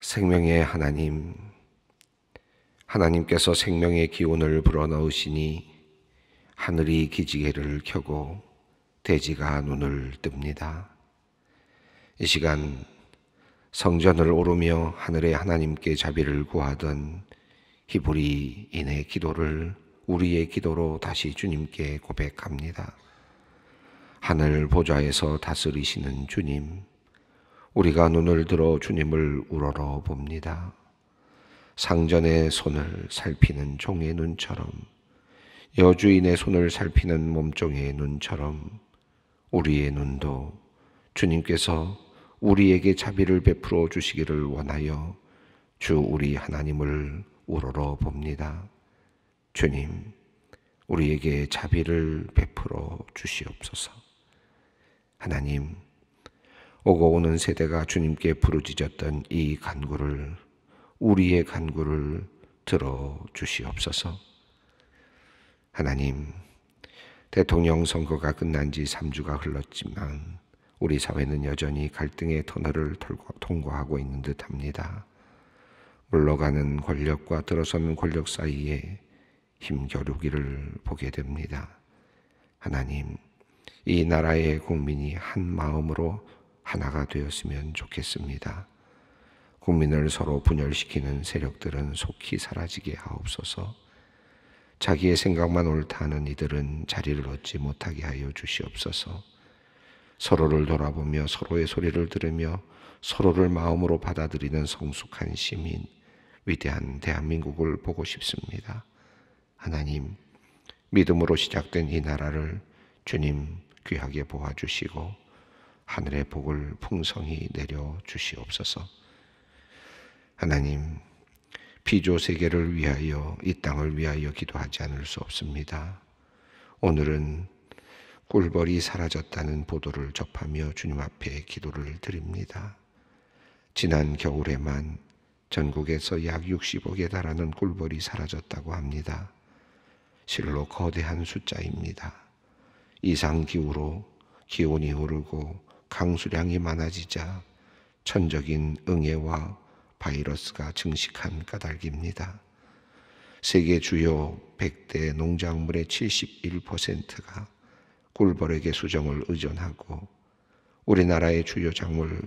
생명의 하나님, 하나님께서 생명의 기운을 불어넣으시니 하늘이 기지개를 켜고 대지가 눈을 뜹니다. 이 시간 성전을 오르며 하늘의 하나님께 자비를 구하던 히브리인의 기도를 우리의 기도로 다시 주님께 고백합니다. 하늘 보좌에서 다스리시는 주님, 우리가 눈을 들어 주님을 우러러 봅니다. 상전의 손을 살피는 종의 눈처럼, 여주인의 손을 살피는 몸종의 눈처럼 우리의 눈도 주님께서 우리에게 자비를 베풀어 주시기를 원하여 주 우리 하나님을 우러러 봅니다. 주님, 우리에게 자비를 베풀어 주시옵소서. 하나님, 오고 오는 세대가 주님께 부르짖었던 이 간구를, 우리의 간구를 들어주시옵소서. 하나님, 대통령 선거가 끝난 지 3주가 흘렀지만 우리 사회는 여전히 갈등의 터널을 통과하고 있는 듯합니다. 물러가는 권력과 들어서는 권력 사이에 힘겨루기를 보게 됩니다. 하나님, 이 나라의 국민이 한 마음으로 하나가 되었으면 좋겠습니다. 국민을 서로 분열시키는 세력들은 속히 사라지게 하옵소서. 자기의 생각만 옳다 하는 이들은 자리를 얻지 못하게 하여 주시옵소서. 서로를 돌아보며 서로의 소리를 들으며 서로를 마음으로 받아들이는 성숙한 시민, 위대한 대한민국을 보고 싶습니다. 하나님, 믿음으로 시작된 이 나라를 주님 귀하게 보아주시고 하늘의 복을 풍성히 내려 주시옵소서. 하나님, 피조 세계를 위하여, 이 땅을 위하여 기도하지 않을 수 없습니다. 오늘은 꿀벌이 사라졌다는 보도를 접하며 주님 앞에 기도를 드립니다. 지난 겨울에만 전국에서 약 60억에 달하는 꿀벌이 사라졌다고 합니다. 실로 거대한 숫자입니다. 이상기후로 기온이 오르고 강수량이 많아지자 천적인 응애와 바이러스가 증식한 까닭입니다. 세계 주요 100대 농작물의 71%가 꿀벌에게 수정을 의존하고 우리나라의 주요 작물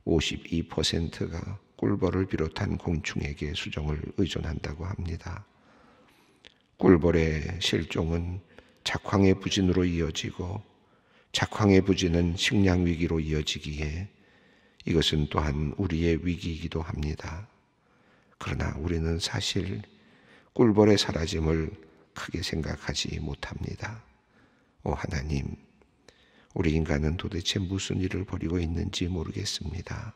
52%가 꿀벌을 비롯한 곤충에게 수정을 의존한다고 합니다. 꿀벌의 실종은 작황의 부진으로 이어지고 작황의 부진은 식량 위기로 이어지기에 이것은 또한 우리의 위기이기도 합니다. 그러나 우리는 사실 꿀벌의 사라짐을 크게 생각하지 못합니다. 오 하나님, 우리 인간은 도대체 무슨 일을 벌이고 있는지 모르겠습니다.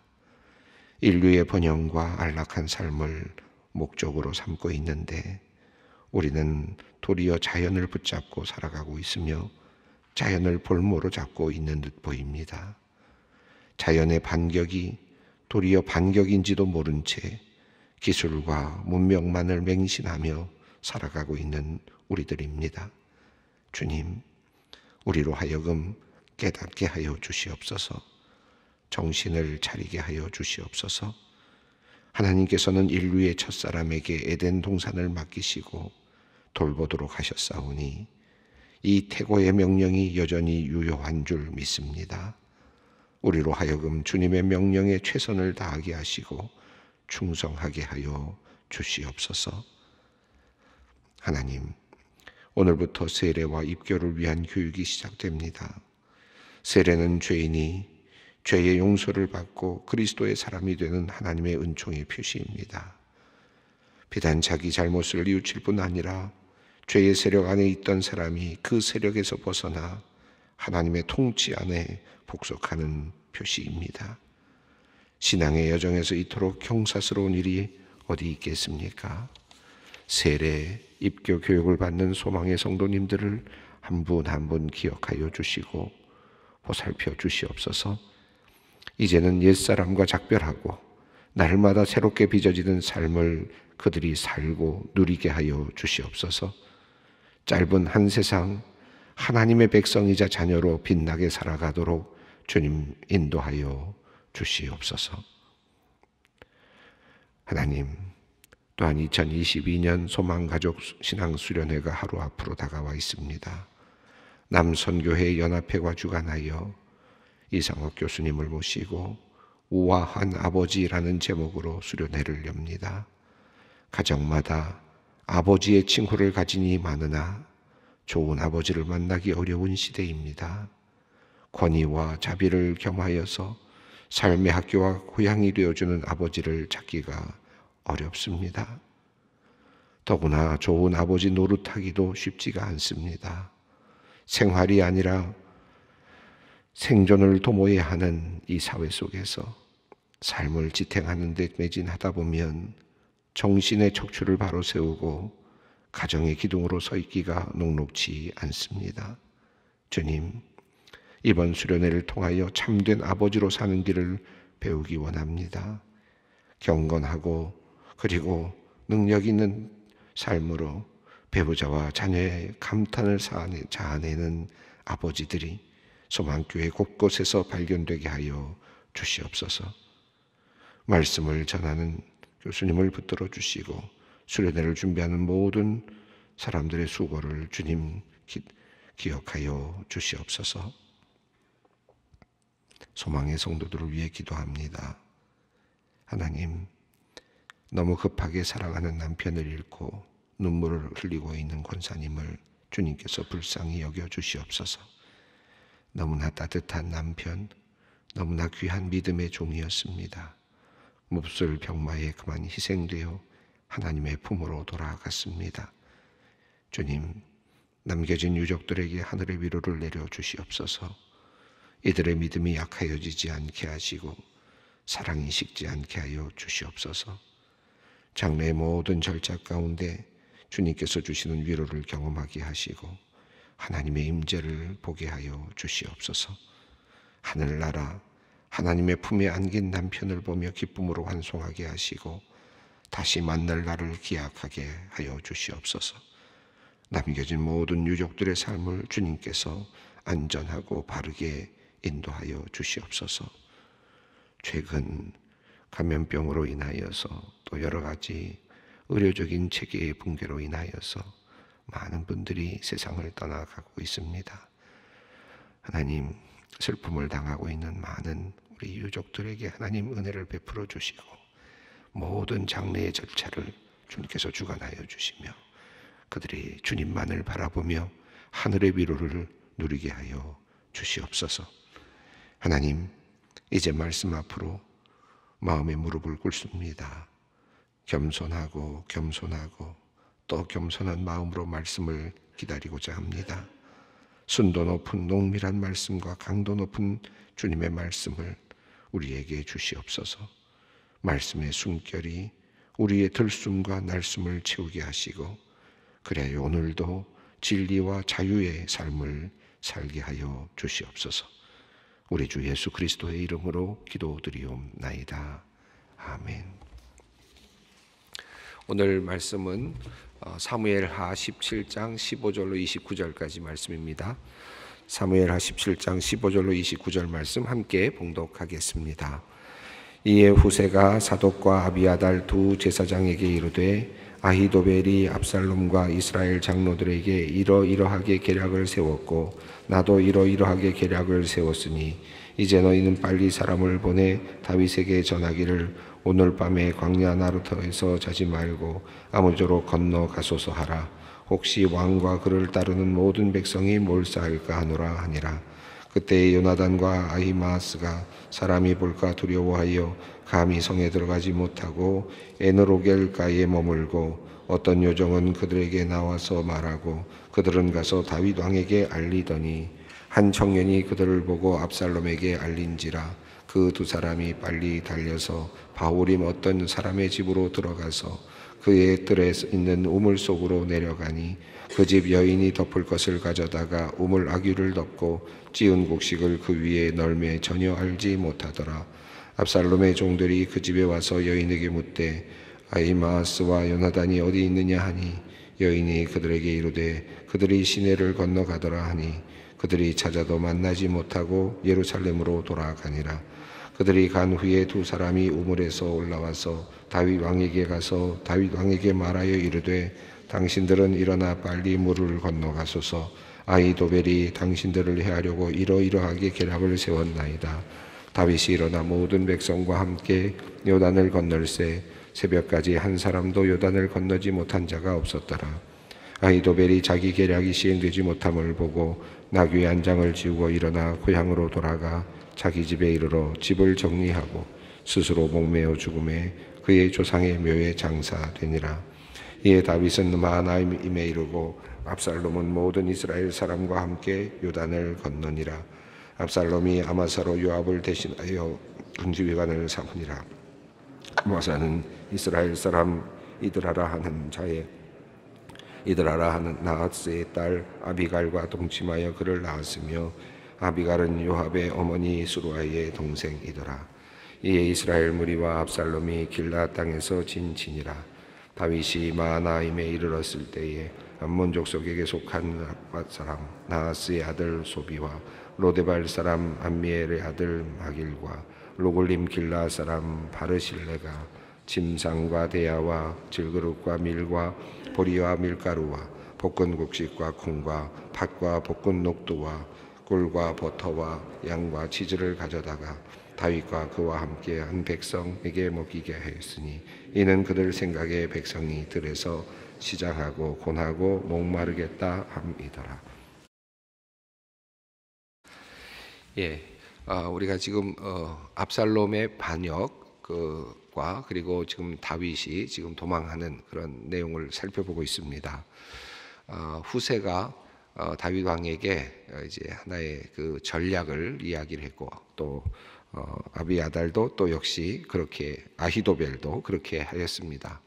인류의 번영과 안락한 삶을 목적으로 삼고 있는데 우리는 도리어 자연을 붙잡고 살아가고 있으며 자연을 볼모로 잡고 있는 듯 보입니다. 자연의 반격이 도리어 반격인지도 모른 채 기술과 문명만을 맹신하며 살아가고 있는 우리들입니다. 주님, 우리로 하여금 깨닫게 하여 주시옵소서. 정신을 차리게 하여 주시옵소서. 하나님께서는 인류의 첫사람에게 에덴 동산을 맡기시고 돌보도록 하셨사오니 이 태고의 명령이 여전히 유효한 줄 믿습니다. 우리로 하여금 주님의 명령에 최선을 다하게 하시고 충성하게 하여 주시옵소서. 하나님, 오늘부터 세례와 입교를 위한 교육이 시작됩니다. 세례는 죄인이 죄의 용서를 받고 그리스도의 사람이 되는 하나님의 은총의 표시입니다. 비단 자기 잘못을 뉘우칠 뿐 아니라 죄의 세력 안에 있던 사람이 그 세력에서 벗어나 하나님의 통치 안에 복속하는 표시입니다. 신앙의 여정에서 이토록 경사스러운 일이 어디 있겠습니까? 세례, 입교 교육을 받는 소망의 성도님들을 한 분 한 분 기억하여 주시고 보살펴 주시옵소서. 이제는 옛사람과 작별하고 날마다 새롭게 빚어지는 삶을 그들이 살고 누리게 하여 주시옵소서. 짧은 한 세상 하나님의 백성이자 자녀로 빛나게 살아가도록 주님 인도하여 주시옵소서. 하나님, 또한 2022년 소망가족 신앙수련회가 하루 앞으로 다가와 있습니다. 남선교회 연합회가 주관하여 이상옥 교수님을 모시고 우아한 아버지라는 제목으로 수련회를 엽니다. 가정마다 아버지의 칭호를 가지니 많으나 좋은 아버지를 만나기 어려운 시대입니다. 권위와 자비를 겸하여서 삶의 학교와 고향이 되어주는 아버지를 찾기가 어렵습니다. 더구나 좋은 아버지 노릇하기도 쉽지가 않습니다. 생활이 아니라 생존을 도모해야 하는 이 사회 속에서 삶을 지탱하는 데 매진하다 보면 정신의 척추를 바로 세우고 가정의 기둥으로 서 있기가 녹록지 않습니다. 주님, 이번 수련회를 통하여 참된 아버지로 사는 길을 배우기 원합니다. 경건하고 그리고 능력 있는 삶으로 배우자와 자녀의 감탄을 자아내는 아버지들이 소망교회 곳곳에서 발견되게 하여 주시옵소서. 말씀을 전하는 교수님을 붙들어 주시고 수련회를 준비하는 모든 사람들의 수고를 주님 기억하여 주시옵소서. 소망의 성도들을 위해 기도합니다. 하나님, 너무 급하게 사랑하는 남편을 잃고 눈물을 흘리고 있는 권사님을 주님께서 불쌍히 여겨 주시옵소서. 너무나 따뜻한 남편, 너무나 귀한 믿음의 종이었습니다. 몹쓸 병마에 그만 희생되어 하나님의 품으로 돌아갔습니다. 주님, 남겨진 유족들에게 하늘의 위로를 내려 주시옵소서. 이들의 믿음이 약하여지지 않게 하시고 사랑이 식지 않게 하여 주시옵소서. 장래의 모든 절차 가운데 주님께서 주시는 위로를 경험하게 하시고 하나님의 임재를 보게 하여 주시옵소서. 하늘나라 하나님의 품에 안긴 남편을 보며 기쁨으로 환송하게 하시고 다시 만날 날을 기약하게 하여 주시옵소서. 남겨진 모든 유족들의 삶을 주님께서 안전하고 바르게 인도하여 주시옵소서. 최근 감염병으로 인하여서 또 여러 가지 의료적인 체계의 붕괴로 인하여서 많은 분들이 세상을 떠나가고 있습니다. 하나님, 슬픔을 당하고 있는 많은 우리 유족들에게 하나님 은혜를 베풀어 주시고 모든 장래의 절차를 주님께서 주관하여 주시며 그들이 주님만을 바라보며 하늘의 위로를 누리게 하여 주시옵소서. 하나님, 이제 말씀 앞으로 마음의 무릎을 꿇습니다. 겸손하고 또 겸손한 마음으로 말씀을 기다리고자 합니다. 순도 높은 농밀한 말씀과 강도 높은 주님의 말씀을 우리에게 주시옵소서. 말씀의 숨결이 우리의 들숨과 날숨을 채우게 하시고 그래야 오늘도 진리와 자유의 삶을 살게 하여 주시옵소서. 우리 주 예수 그리스도의 이름으로 기도드리옵나이다. 아멘. 오늘 말씀은 사무엘하 17장 15절로 29절까지 말씀입니다. 사무엘하 17장 15절로 29절 말씀 함께 봉독하겠습니다. 이에 후세가 사독과 아비아달 두 제사장에게 이르되 아히도벨이 압살롬과 이스라엘 장로들에게 이러이러하게 계략을 세웠고 나도 이러이러하게 계략을 세웠으니 이제 너희는 빨리 사람을 보내 다윗에게 전하기를 오늘 밤에 광야 나루터에서 자지 말고 아무쪼록 건너가소서 하라. 혹시 왕과 그를 따르는 모든 백성이 몰사할까 하노라 하니라. 그때 요나단과 아히마아스가 사람이 볼까 두려워하여 감히 성에 들어가지 못하고 에너로겔가에 머물고 어떤 요정은 그들에게 나와서 말하고 그들은 가서 다윗 왕에게 알리더니 한 청년이 그들을 보고 압살롬에게 알린지라. 그 두 사람이 빨리 달려서 바후림 어떤 사람의 집으로 들어가서 그의 뜰에 있는 우물 속으로 내려가니 그 집 여인이 덮을 것을 가져다가 우물 아귀를 덮고 찌은 곡식을 그 위에 널매 전혀 알지 못하더라. 압살롬의 종들이 그 집에 와서 여인에게 묻되 아히마아스와 요나단이 어디 있느냐 하니 여인이 그들에게 이르되 그들이 시내를 건너가더라 하니 그들이 찾아도 만나지 못하고 예루살렘으로 돌아가니라. 그들이 간 후에 두 사람이 우물에서 올라와서 다윗 왕에게 가서 다윗 왕에게 말하여 이르되 당신들은 일어나 빨리 물을 건너가소서. 아히도벨이 당신들을 해하려고 이러이러하게 계략을 세웠나이다. 다윗이 일어나 모든 백성과 함께 요단을 건널세 새벽까지 한 사람도 요단을 건너지 못한 자가 없었더라. 아히도벨이 자기 계략이 시행되지 못함을 보고 나귀 한 장을 지우고 일어나 고향으로 돌아가 자기 집에 이르러 집을 정리하고 스스로 목매어 죽음에 그의 조상의 묘에 장사되니라. 이에 다윗은 마하나임에 이르고 압살롬은 모든 이스라엘 사람과 함께 요단을 건너니라. 압살롬이 아마사로 요압을 대신하여 군지휘관을 삼으니라. 아마사는 이스라엘 사람 이드라라 하는 나하스의 딸 아비갈과 동침하여 그를 낳았으며 아비갈은 요압의 어머니 수루아의 동생이더라. 이에 이스라엘 무리와 압살롬이 길라 땅에서 진치니라. 다윗이 마하나임에 이르렀을 때에 암몬 족속에게 속한 앗 사람 나하스의 아들 소비와 로데발 사람 암미엘의 아들 마길과 로골림 길라 사람 바르실레가 짐상과 대야와 질그릇과 밀과 보리와 밀가루와 볶은 곡식과 콩과 팥과 볶은 녹두와 꿀과 버터와 양과 치즈를 가져다가 다윗과 그와 함께 한 백성에게 먹이게 하였으니 이는 그들 생각에 백성이 들에서 시장하고 곤하고 목마르겠다 함이더라. 우리가 지금 압살롬의 반역과 그리고 지금 다윗이 지금 도망하는 그런 내용을 살펴보고 있습니다. 후세가 다윗 왕에게 이제 하나의 그 전략을 이야기를 했고 또 아비아달도 또 역시 그렇게 아히도벨도 그렇게 하였습니다.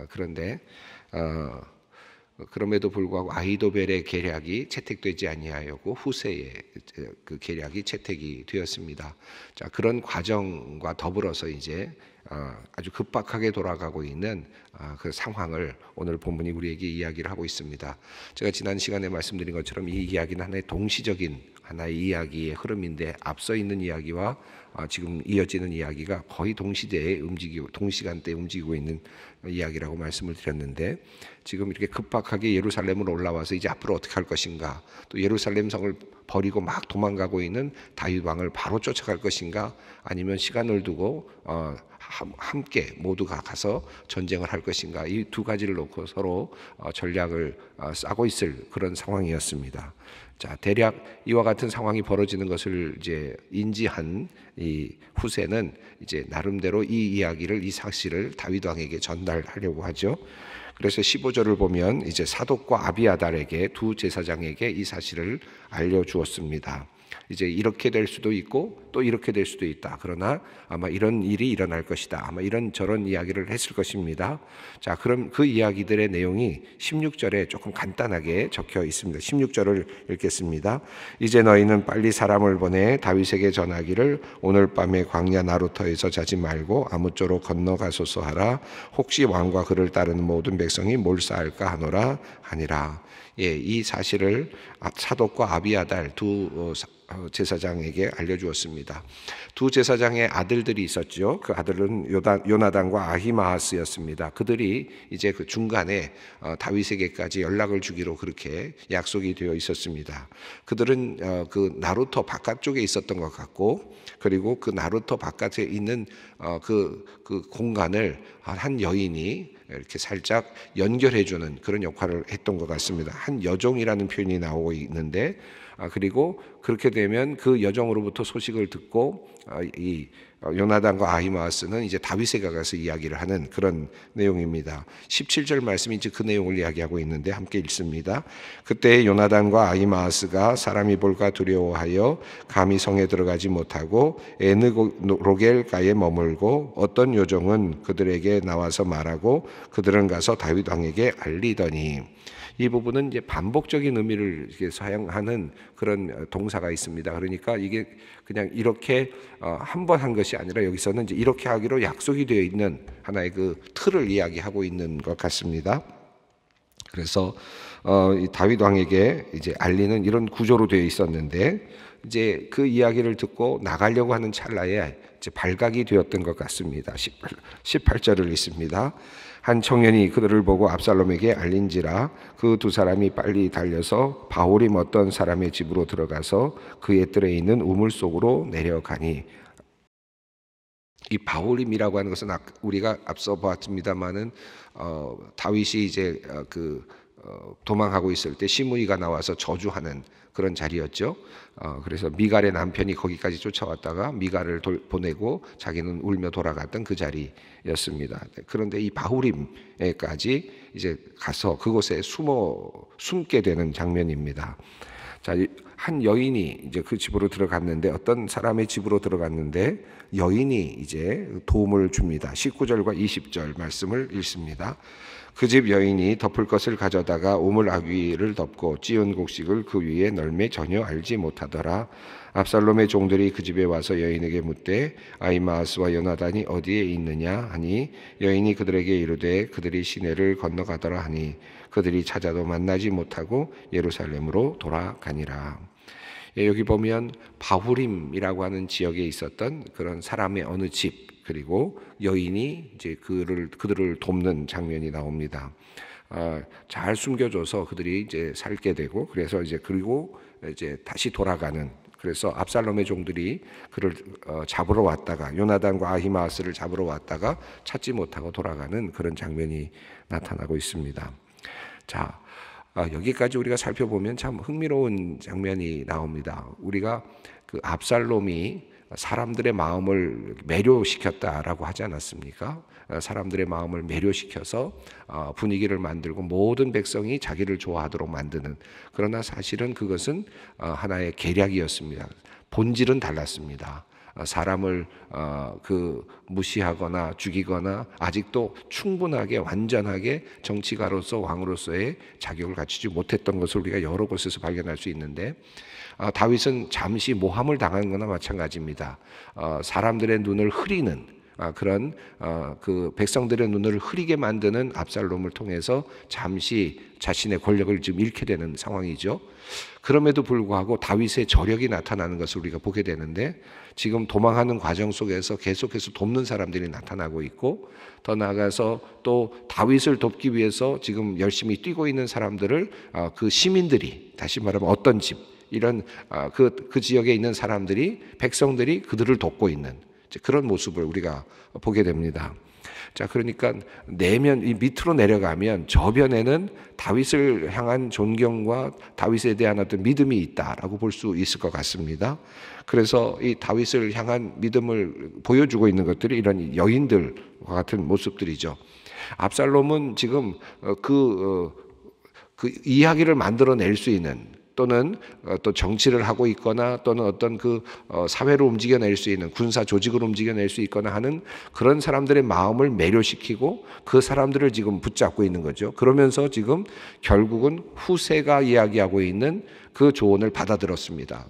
그런데 그럼에도 불구하고 아히도벨의 계략이 채택되지 아니하였고 후세의 그 계략이 채택이 되었습니다. 자, 그런 과정과 더불어서 이제 아주 급박하게 돌아가고 있는 그 상황을 오늘 본문이 우리에게 이야기를 하고 있습니다. 제가 지난 시간에 말씀드린 것처럼 이 이야기는 하나의 동시적인 하나의 이야기의 흐름인데 앞서 있는 이야기와 지금 이어지는 이야기가 거의 동시간대에 움직이고 있는 이야기라고 말씀을 드렸는데 지금 이렇게 급박하게 예루살렘으로 올라와서 이제 앞으로 어떻게 할 것인가, 또 예루살렘 성을 버리고 막 도망가고 있는 다윗 왕을 바로 쫓아갈 것인가, 아니면 시간을 두고 함께 모두가 가서 전쟁을 할 것인가, 이 두 가지를 놓고 서로 전략을 짜고 있을 그런 상황이었습니다. 자, 대략 이와 같은 상황이 벌어지는 것을 이제 인지한 이 후세는 이제 나름대로 이 이야기를, 이 사실을 다윗 왕에게 전달하려고 하죠. 그래서 15절을 보면 이제 사독과 아비아달에게 두 제사장에게 이 사실을 알려주었습니다. 이제 이렇게 될 수도 있고 또 이렇게 될 수도 있다. 그러나 아마 이런 일이 일어날 것이다. 아마 이런 저런 이야기를 했을 것입니다. 자, 그럼 그 이야기들의 내용이 16절에 조금 간단하게 적혀 있습니다. 16절을 읽겠습니다. 이제 너희는 빨리 사람을 보내 다윗에게 전하기를 오늘 밤에 광야 나루터에서 자지 말고 아무쪼록 건너가소서 하라. 혹시 왕과 그를 따르는 모든 백성이 몰사할까 하노라 하니라. 이 사실을 사독과 아비아달 두 제사장에게 알려주었습니다. 두 제사장의 아들들이 있었죠. 그 아들은 요나단과 아히마아스였습니다. 그들이 이제 그 중간에 다윗에게까지 연락을 주기로 그렇게 약속이 되어 있었습니다. 그들은 그 나루터 바깥쪽에 있었던 것 같고, 그리고 그 나루터 바깥에 있는 그 공간을 한 여인이 이렇게 살짝 연결해주는 그런 역할을 했던 것 같습니다. 한 여종이라는 표현이 나오고 있는데, 그리고 그렇게 되면 그 여종으로부터 소식을 듣고 이 요나단과 아히마아스는 이제 다윗에게 가서 이야기를 하는 그런 내용입니다. 17절 말씀이 이제 그 내용을 이야기하고 있는데 함께 읽습니다. 그때 요나단과 아히마아스가 사람이 볼까 두려워하여 감히 성에 들어가지 못하고 에느로겔가에 머물고 어떤 요종은 그들에게 나와서 말하고 그들은 가서 다윗 왕에게 알리더니, 이 부분은 이제 반복적인 의미를 사용하는 그런 동사가 있습니다. 그러니까 이게 그냥 이렇게 한 번 한 것이 아니라 여기서는 이제 이렇게 하기로 약속이 되어 있는 하나의 그 틀을 이야기하고 있는 것 같습니다. 그래서 이 다윗 왕에게 이제 알리는 이런 구조로 되어 있었는데, 이제 그 이야기를 듣고 나가려고 하는 찰나에 이제 발각이 되었던 것 같습니다. 18절을 읽습니다. 한 청년이 그들을 보고 압살롬에게 알린지라 그 두 사람이 빨리 달려서 바후림 어떤 사람의 집으로 들어가서 그의 뜰에 있는 우물 속으로 내려가니, 이 바후림이라고 하는 것은 우리가 앞서 보았습니다만은 다윗이 이제 도망하고 있을 때 시므이가 나와서 저주하는 그런 자리였죠. 그래서 미갈의 남편이 거기까지 쫓아왔다가 미갈을 보내고 자기는 울며 돌아갔던 그 자리였습니다. 그런데 이 바후림에까지 이제 가서 그곳에 숨게 되는 장면입니다. 자, 한 여인이 이제 그 집으로 들어갔는데, 어떤 사람의 집으로 들어갔는데 여인이 이제 도움을 줍니다. 19절과 20절 말씀을 읽습니다. 그 집 여인이 덮을 것을 가져다가 우물 아귀를 덮고 찌운 곡식을 그 위에 널매 전혀 알지 못하더라. 압살롬의 종들이 그 집에 와서 여인에게 묻되 아히마아스와 요나단이 어디에 있느냐 하니, 여인이 그들에게 이르되 그들이 시내를 건너가더라 하니, 그들이 찾아도 만나지 못하고 예루살렘으로 돌아가니라. 여기 보면 바후림이라고 하는 지역에 있었던 그런 사람의 어느 집, 그리고 여인이 이제 그들을 돕는 장면이 나옵니다. 잘 숨겨줘서 그들이 이제 살게 되고, 그래서 이제 그리고 이제 다시 돌아가는, 그래서 압살롬의 종들이 그를 잡으러 왔다가, 요나단과 아히마아스를 잡으러 왔다가 찾지 못하고 돌아가는 그런 장면이 나타나고 있습니다. 자, 여기까지 우리가 살펴보면 참 흥미로운 장면이 나옵니다. 우리가 그 압살롬이 사람들의 마음을 매료시켰다라고 하지 않았습니까? 사람들의 마음을 매료시켜서 분위기를 만들고 모든 백성이 자기를 좋아하도록 만드는, 그러나 사실은 그것은 하나의 계략이었습니다. 본질은 달랐습니다. 사람을 무시하거나 죽이거나 아직도 충분하게 완전하게 정치가로서 왕으로서의 자격을 갖추지 못했던 것을 우리가 여러 곳에서 발견할 수 있는데, 다윗은 잠시 모함을 당한 거나 마찬가지입니다. 사람들의 눈을 흐리는 그런 그 백성들의 눈을 흐리게 만드는 압살롬을 통해서 잠시 자신의 권력을 좀 잃게 되는 상황이죠. 그럼에도 불구하고 다윗의 저력이 나타나는 것을 우리가 보게 되는데, 지금 도망하는 과정 속에서 계속해서 돕는 사람들이 나타나고 있고, 더 나아가서 또 다윗을 돕기 위해서 지금 열심히 뛰고 있는 사람들을 그 시민들이, 다시 말하면 어떤 집, 이런 그 지역에 있는 사람들이, 백성들이 그들을 돕고 있는 그런 모습을 우리가 보게 됩니다. 자, 그러니까 이 밑으로 내려가면 저변에는 다윗을 향한 존경과 다윗에 대한 어떤 믿음이 있다라고 볼 수 있을 것 같습니다. 그래서 이 다윗을 향한 믿음을 보여주고 있는 것들이 이런 여인들과 같은 모습들이죠. 압살롬은 지금 그 이야기를 만들어낼 수 있는, 또는 또 정치를 하고 있거나, 또는 어떤 사회를 움직여낼 수 있는, 군사 조직을 움직여낼 수 있거나 하는 그런 사람들의 마음을 매료시키고 그 사람들을 지금 붙잡고 있는 거죠. 그러면서 지금 결국은 후세가 이야기하고 있는 그 조언을 받아들였습니다.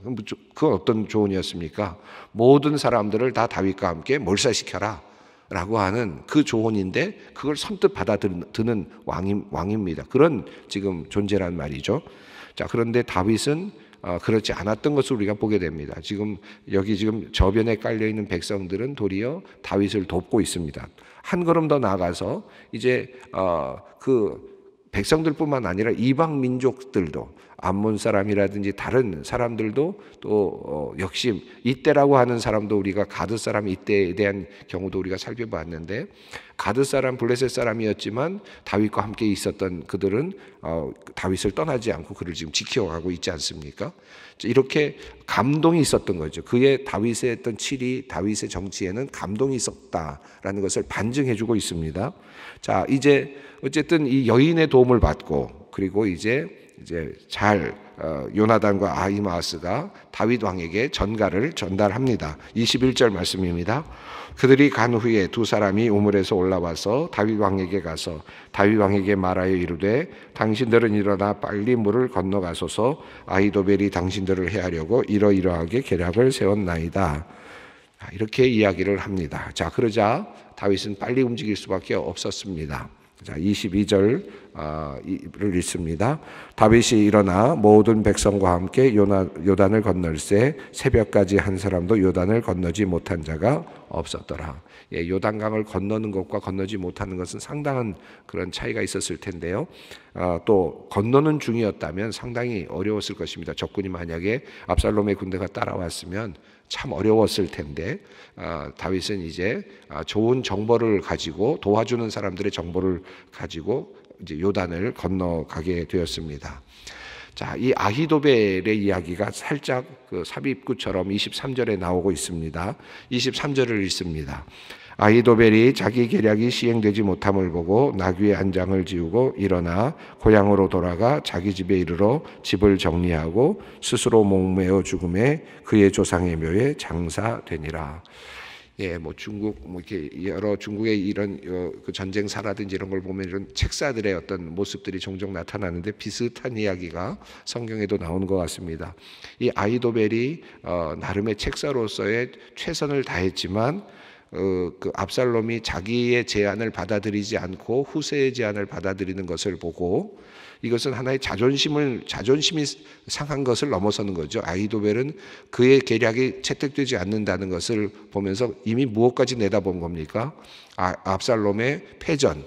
그건 어떤 조언이었습니까? 모든 사람들을 다 다윗과 함께 몰살시켜라 라고 하는 그 조언인데, 그걸 선뜻 받아드는 왕입니다. 그런 지금 존재란 말이죠. 자, 그런데 다윗은 그렇지 않았던 것을 우리가 보게 됩니다. 지금 저변에 깔려 있는 백성들은 도리어 다윗을 돕고 있습니다. 한 걸음 더 나아가서 이제 그 백성들뿐만 아니라 이방 민족들도, 암몬 사람이라든지 다른 사람들도 또 역시 이때라고 하는 사람도, 우리가 가드 사람 이때에 대한 경우도 우리가 살펴봤는데, 가드 사람 블레셋 사람이었지만 다윗과 함께 있었던 그들은 다윗을 떠나지 않고 그를 지금 지켜가고 있지 않습니까? 이렇게 감동이 있었던 거죠. 다윗의 어떤 칠이, 다윗의 정치에는 감동이 있었다라는 것을 반증해주고 있습니다. 자, 이제 어쨌든 이 여인의 도움을 받고, 그리고 이제 요나단과 아히마아스가 다윗 왕에게 전가를 전달합니다. 21절 말씀입니다. 그들이 간 후에 두 사람이 우물에서 올라와서 다윗 왕에게 가서 다윗 왕에게 말하여 이르되 당신들은 일어나 빨리 물을 건너가소서. 아히도벨이 당신들을 해하려고 이러이러하게 계략을 세웠나이다. 이렇게 이야기를 합니다. 자, 그러자 다윗은 빨리 움직일 수밖에 없었습니다. 자, 22절을 읽습니다. 다윗이 일어나 모든 백성과 함께 요단을 건널세 새벽까지 한 사람도 요단을 건너지 못한 자가 없었더라. 예, 요단강을 건너는 것과 건너지 못하는 것은 상당한 그런 차이가 있었을 텐데요. 또 건너는 중이었다면 상당히 어려웠을 것입니다. 적군이 만약에 압살롬의 군대가 따라왔으면 참 어려웠을 텐데 다윗은 이제 좋은 정보를 가지고 도와주는 사람들의 정보를 가지고 이제 요단을 건너가게 되었습니다. 자, 이 아히도벨의 이야기가 살짝 그 삽입구처럼 23절에 나오고 있습니다. 23절을 읽습니다. 아히도벨이 자기 계략이 시행되지 못함을 보고 나귀의 안장을 지우고 일어나 고향으로 돌아가 자기 집에 이르러 집을 정리하고 스스로 목매어 죽음에 그의 조상의 묘에 장사되니라. 예, 뭐 중국 이렇게 여러 중국의 이런 그 전쟁사라든지 이런 걸 보면 이런 책사들의 어떤 모습들이 종종 나타나는데 비슷한 이야기가 성경에도 나오는 것 같습니다. 이 아히도벨이 나름의 책사로서의 최선을 다했지만 그 압살롬이 자기의 제안을 받아들이지 않고 후세의 제안을 받아들이는 것을 보고 이것은 하나의 자존심이 상한 것을 넘어서는 거죠. 아히도벨은 그의 계략이 채택되지 않는다는 것을 보면서 이미 무엇까지 내다본 겁니까? 압살롬의 패전,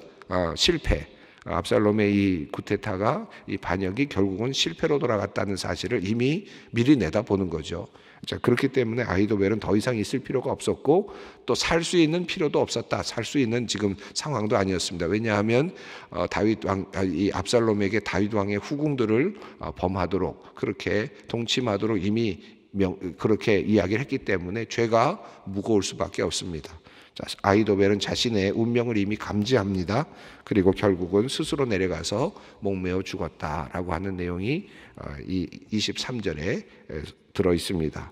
실패. 압살롬의 이 쿠데타가 이 반역이 결국은 실패로 돌아갔다는 사실을 이미 미리 내다보는 거죠. 자, 그렇기 때문에 아히도벨은 더 이상 있을 필요가 없었고 또 살 수 있는 필요도 없었다. 살 수 있는 지금 상황도 아니었습니다. 왜냐하면 이 압살롬에게 다윗 왕의 후궁들을 범하도록 그렇게 동침하도록 이미 그렇게 이야기를 했기 때문에 죄가 무거울 수밖에 없습니다. 자, 아히도벨은 자신의 운명을 이미 감지합니다. 그리고 결국은 스스로 내려가서 목매어 죽었다라고 하는 내용이 이 23절에 들어 있습니다.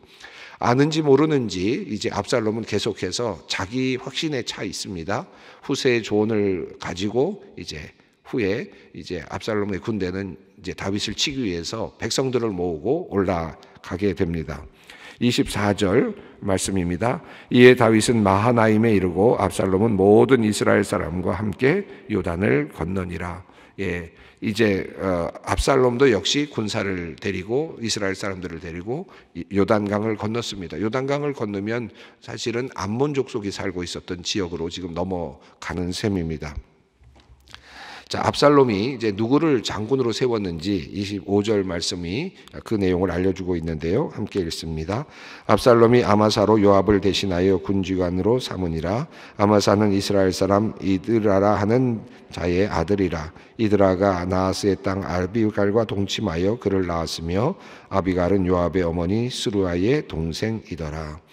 아는지 모르는지 이제 압살롬은 계속해서 자기 확신에 차 있습니다. 후세의 조언을 가지고 이제 후에 이제 압살롬의 군대는 이제 다윗을 치기 위해서 백성들을 모으고 올라가게 됩니다. 24절 말씀입니다. 이에 다윗은 마하나임에 이르고 압살롬은 모든 이스라엘 사람과 함께 요단을 건너니라. 예, 이제 압살롬도 역시 군사를 데리고 이스라엘 사람들을 데리고 요단강을 건넜습니다. 요단강을 건너면 사실은 암몬 족속이 살고 있었던 지역으로 지금 넘어가는 셈입니다. 자, 압살롬이 이제 누구를 장군으로 세웠는지 25절 말씀이 그 내용을 알려주고 있는데요. 함께 읽습니다. 압살롬이 아마사로 요압을 대신하여 군지관으로 삼으니라. 아마사는 이스라엘 사람 이드라라 하는 자의 아들이라. 이드라가 나하스의 땅 아비갈과 동침하여 그를 낳았으며 아비갈은 요압의 어머니 스루아의 동생이더라.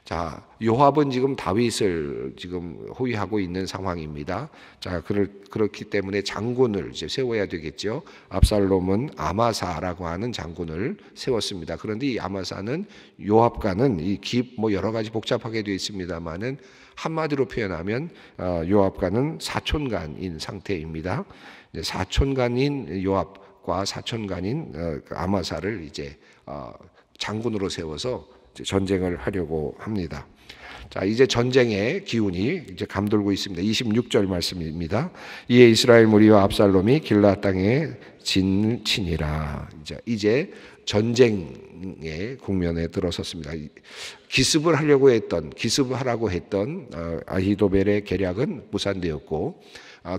자, 요압은 지금 다윗을 지금 호위하고 있는 상황입니다. 자, 그렇기 때문에 장군을 이제 세워야 되겠죠. 압살롬은 아마사라고 하는 장군을 세웠습니다. 그런데 이 아마사는 요압과는 여러 가지 복잡하게 되어 있습니다만은 한마디로 표현하면 요압과는 사촌간인 상태입니다. 사촌간인 요압과 사촌간인 아마사를 이제 장군으로 세워서 전쟁을 하려고 합니다. 자, 이제 전쟁의 기운이 이제 감돌고 있습니다. 26절 말씀입니다. 이에 이스라엘 무리와 압살롬이 길라 땅에 진치니라. 이제 전쟁의 국면에 들어섰습니다. 기습을 하라고 했던 아히도벨의 계략은 무산되었고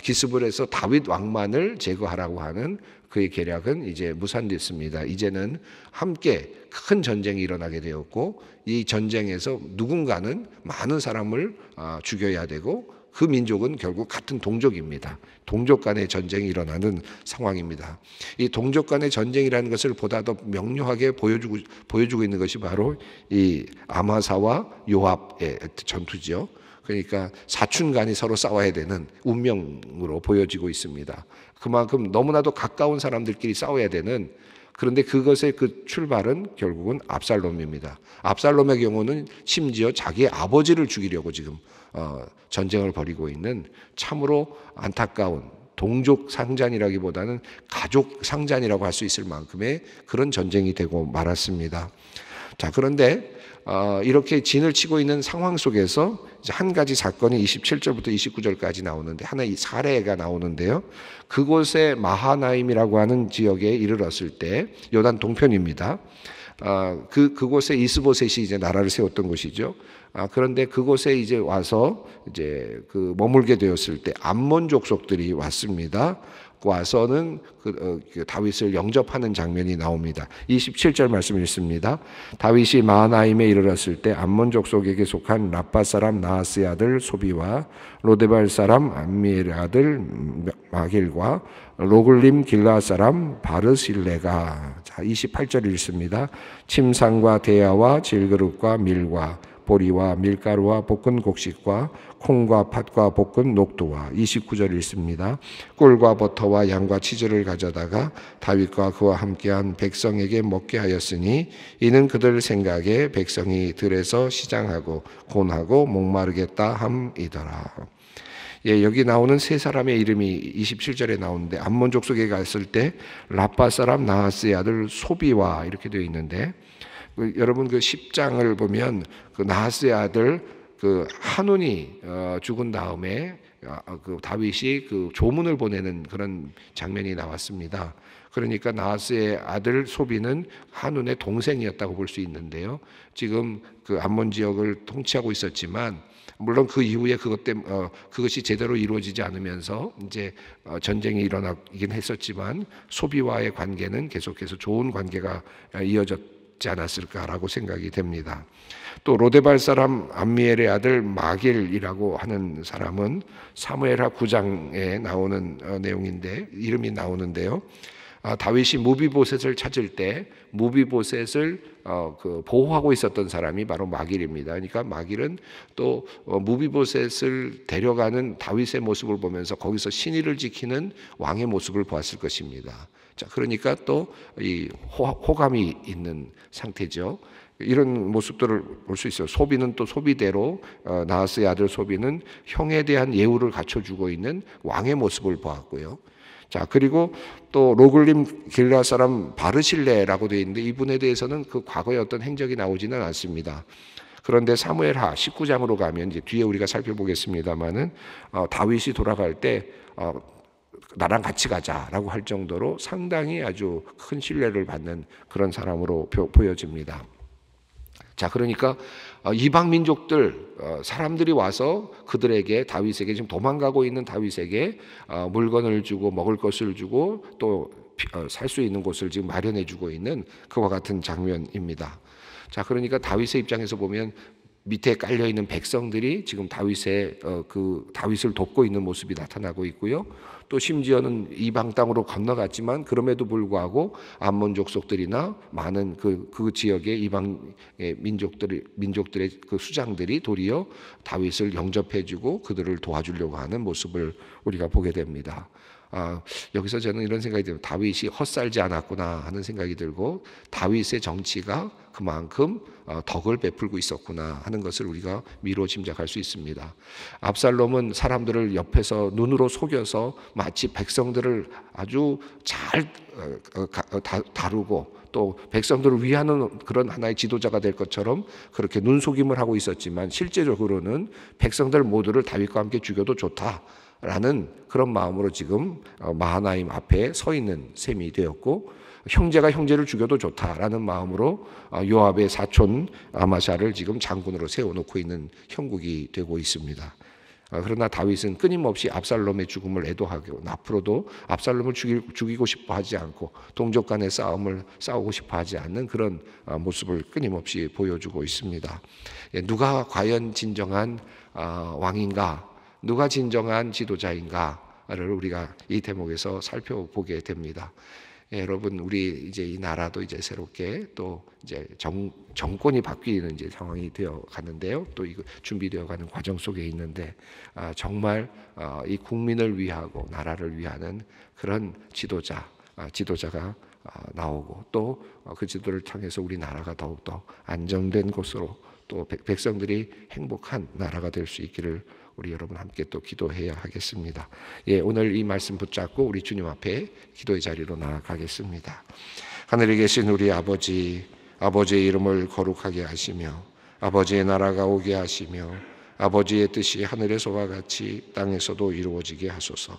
기습을 해서 다윗 왕만을 제거하라고 하는 그의 계략은 이제 무산됐습니다. 이제는 함께 큰 전쟁이 일어나게 되었고 이 전쟁에서 누군가는 많은 사람을 죽여야 되고 그 민족은 결국 같은 동족입니다. 동족 간의 전쟁이 일어나는 상황입니다. 이 동족 간의 전쟁이라는 것을 보다 더 명료하게 보여주고 있는 것이 바로 이 아마사와 요압의 전투죠. 그러니까 사촌간이 서로 싸워야 되는 운명으로 보여지고 있습니다. 그만큼 너무나도 가까운 사람들끼리 싸워야 되는, 그런데 그것의 그 출발은 결국은 압살롬입니다. 압살롬의 경우는 심지어 자기의 아버지를 죽이려고 지금 전쟁을 벌이고 있는 참으로 안타까운 동족 상잔이라기보다는 가족 상잔이라고 할 수 있을 만큼의 그런 전쟁이 되고 말았습니다. 자, 그런데 이렇게 진을 치고 있는 상황 속에서 이제 한 가지 사건이 27절부터 29절까지 나오는데 하나의 사례가 나오는데요. 그곳에 마하나임이라고 하는 지역에 이르렀을 때 요단 동편입니다. 그곳에 이스보셋이 이제 나라를 세웠던 곳이죠. 그런데 그곳에 이제 와서 이제 그 머물게 되었을 때 암몬 족속들이 왔습니다. 와서는 그 다윗을 영접하는 장면이 나옵니다. 27절 말씀 읽습니다. 다윗이 마하나임에 이르렀을 때 암몬 족속에게 속한 라빠 사람 나하스의 아들 소비와 로데발 사람 암미엘의 아들 마길과 로글림 길라 사람 바르실레가, 자 28절 읽습니다. 침상과 대야와 질그릇과 밀과 보리와 밀가루와 볶은 곡식과 콩과 팥과 볶은 녹두와, 29절 읽습니다. 꿀과 버터와 양과 치즈를 가져다가 다윗과 그와 함께한 백성에게 먹게 하였으니 이는 그들 생각에 백성이 들에서 시장하고 곤하고 목마르겠다 함이더라. 예, 여기 나오는 세 사람의 이름이 27절에 나오는데 암몬 족속에 갔을 때 라빠 사람 나하스의 아들 소비와 이렇게 되어 있는데, 여러분 그 10장을 보면 그 나하스의 아들 그 한운이 죽은 다음에 그 다윗이 그 조문을 보내는 그런 장면이 나왔습니다. 그러니까 나하스의 아들 소비는 한운의 동생이었다고 볼 수 있는데요. 지금 그 암몬 지역을 통치하고 있었지만 물론 그 이후에 그것이 제대로 이루어지지 않으면서 이제 전쟁이 일어나긴 했었지만 소비와의 관계는 계속해서 좋은 관계가 이어졌지 않았을까라고 생각이 됩니다. 또 로데발 사람 암미엘의 아들 마길이라고 하는 사람은 사무엘하 9장에 나오는 내용인데 이름이 나오는데요. 다윗이 무비보셋을 찾을 때 무비보셋을 보호하고 있었던 사람이 바로 마길입니다. 그러니까 마길은 또 무비보셋을 데려가는 다윗의 모습을 보면서 거기서 신의를 지키는 왕의 모습을 보았을 것입니다. 자, 그러니까 또 이 호감이 있는 상태죠. 이런 모습들을 볼 수 있어요. 소비는 또 소비대로 나하스의 아들 소비는 형에 대한 예우를 갖춰주고 있는 왕의 모습을 보았고요. 자, 그리고 또 로글림 길라 사람 바르실레라고 되어 있는데 이분에 대해서는 그 과거의 어떤 행적이 나오지는 않습니다. 그런데 사무엘하 19장으로 가면 이제 뒤에 우리가 살펴보겠습니다만은 다윗이 돌아갈 때 나랑 같이 가자라고 할 정도로 상당히 아주 큰 신뢰를 받는 그런 사람으로 보여집니다. 자, 그러니까 이방 민족들 사람들이 와서 그들에게 다윗에게 지금 도망가고 있는 다윗에게 물건을 주고 먹을 것을 주고 또 살 수 있는 곳을 지금 마련해 주고 있는 그와 같은 장면입니다. 자, 그러니까 다윗의 입장에서 보면 밑에 깔려 있는 백성들이 지금 다윗을 돕고 있는 모습이 나타나고 있고요. 또 심지어는 이방 땅으로 건너갔지만 그럼에도 불구하고 암몬 족속들이나 많은 그 지역의 이방 민족들의 그 수장들이 도리어 다윗을 영접해주고 그들을 도와주려고 하는 모습을 우리가 보게 됩니다. 여기서 저는 이런 생각이 들어요. 다윗이 헛살지 않았구나 하는 생각이 들고 다윗의 정치가 그만큼 덕을 베풀고 있었구나 하는 것을 우리가 미로 짐작할 수 있습니다. 압살롬은 사람들을 옆에서 눈으로 속여서 마치 백성들을 아주 잘 다루고 또 백성들을 위하는 그런 하나의 지도자가 될 것처럼 그렇게 눈속임을 하고 있었지만 실제적으로는 백성들 모두를 다윗과 함께 죽여도 좋다라는 그런 마음으로 지금 마하나임 앞에 서 있는 셈이 되었고, 형제가 형제를 죽여도 좋다라는 마음으로 요압의 사촌 아마샤를 지금 장군으로 세워놓고 있는 형국이 되고 있습니다. 그러나 다윗은 끊임없이 압살롬의 죽음을 애도하고 앞으로도 압살롬을 죽이고 싶어 하지 않고 동족 간의 싸움을 싸우고 싶어 하지 않는 그런 모습을 끊임없이 보여주고 있습니다. 누가 과연 진정한 왕인가, 누가 진정한 지도자인가를 우리가 이 대목에서 살펴보게 됩니다. 여러분, 우리 이제 이 나라도 이제 새롭게 또 이제 정권이 바뀌는 이제 상황이 되어 가는데요. 또 이거 준비되어 가는 과정 속에 있는데 정말 이 국민을 위하고 나라를 위하는 그런 지도자가 나오고 또 그 지도를 통해서 우리 나라가 더욱더 안정된 곳으로 또 백성들이 행복한 나라가 될 수 있기를 우리 여러분 함께 또 기도해야 하겠습니다. 예, 오늘 이 말씀 붙잡고 우리 주님 앞에 기도의 자리로 나아가겠습니다. 하늘에 계신 우리 아버지, 아버지의 이름을 거룩하게 하시며 아버지의 나라가 오게 하시며 아버지의 뜻이 하늘에서와 같이 땅에서도 이루어지게 하소서.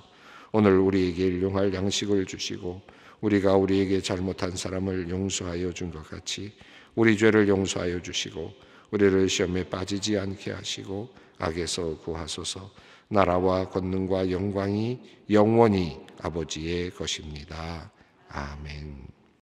오늘 우리에게 일용할 양식을 주시고 우리가 우리에게 잘못한 사람을 용서하여 준 것 같이 우리 죄를 용서하여 주시고 우리를 시험에 빠지지 않게 하시고 악에서 구하소서. 나라와 권능과 영광이 영원히 아버지의 것입니다. 아멘.